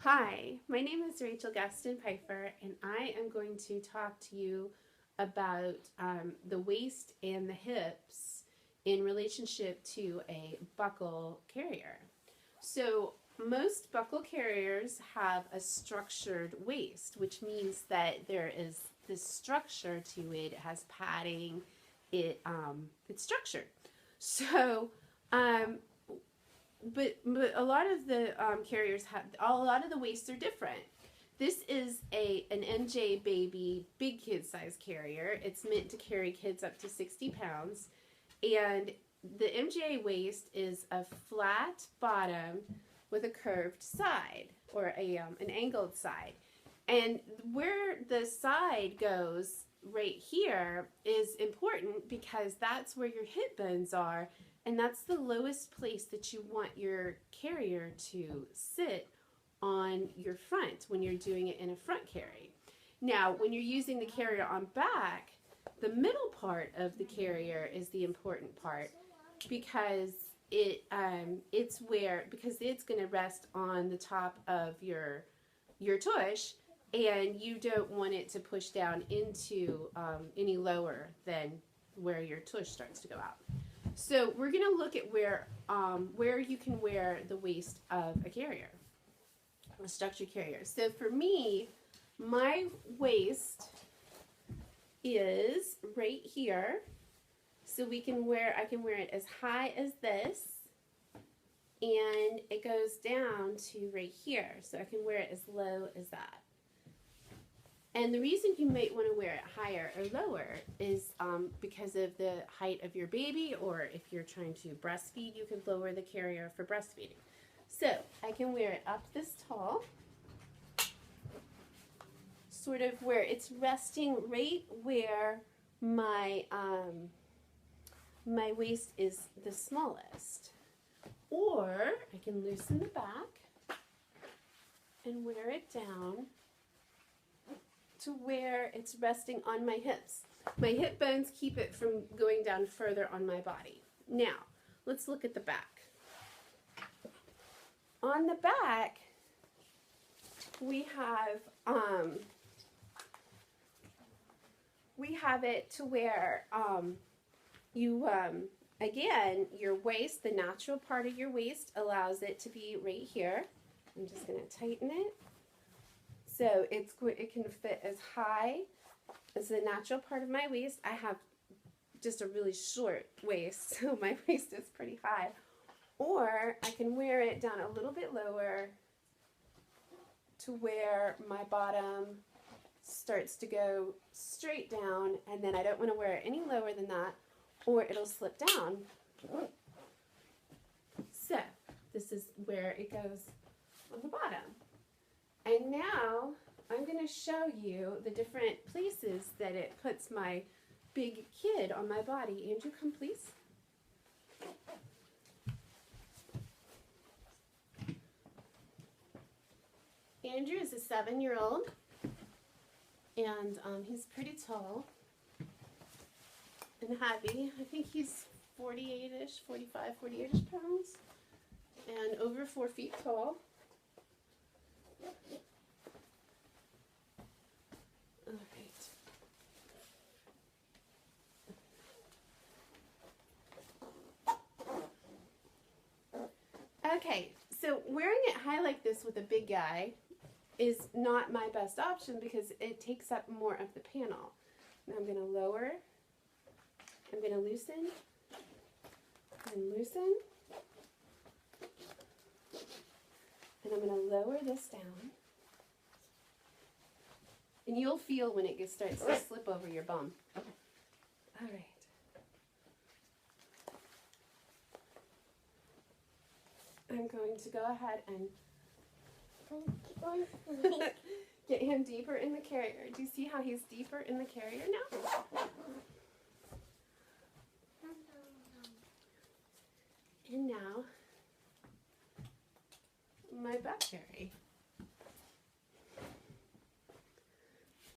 Hi, my name is Rachel Gaston-Pifer, and I am going to talk to you about the waist and the hips in relationship to a buckle carrier. So most buckle carriers have a structured waist, which means that there is this structure to it. It has padding. It's structured. So but a lot of the carriers have, a lot of the waists are different. This is an MJ Baby big kid size carrier. It's meant to carry kids up to 60 pounds. And the MJ waist is a flat bottom with a curved side, or an angled side. And where the side goes right here is important because that's where your hip bones are. And that's the lowest place that you want your carrier to sit on your front when you're doing it in a front carry. Now, when you're using the carrier on back, the middle part of the carrier is the important part because it's going to rest on the top of your tush, and you don't want it to push down into any lower than where your tush starts to go out. So we're going to look at where you can wear the waist of a carrier, a structured carrier. So for me, my waist is right here. So I can wear it as high as this, and it goes down to right here. So I can wear it as low as that. And the reason you might want to wear it higher or lower is because of the height of your baby, or if you're trying to breastfeed, you can lower the carrier for breastfeeding. So I can wear it up this tall, sort of where it's resting right where my my waist is the smallest. Or I can loosen the back and wear it down to where it's resting on my hips. My hip bones keep it from going down further on my body. Now, let's look at the back. On the back, we have it to where again, your waist, the natural part of your waist allows it to be right here. I'm just going to tighten it. So it can fit as high as the natural part of my waist. I have just a really short waist, so my waist is pretty high. Or I can wear it down a little bit lower to where my bottom starts to go straight down, and then I don't want to wear it any lower than that, or it'll slip down. So this is where it goes on the bottom. And now I'm going to show you the different places that it puts my big kid on my body. Andrew, come please. Andrew is a 7-year-old, and he's pretty tall and heavy. I think he's 48-ish, 45, 48-ish pounds, and over 4 feet tall. All right. Okay, so wearing it high like this with a big guy is not my best option because it takes up more of the panel. Now I'm going to lower, I'm going to loosen, and loosen, and I'm going to lower this down. And you'll feel when it starts to slip over your bum. All right. I'm going to go ahead and get him deeper in the carrier. Do you see how he's deeper in the carrier now? And now, my back carry.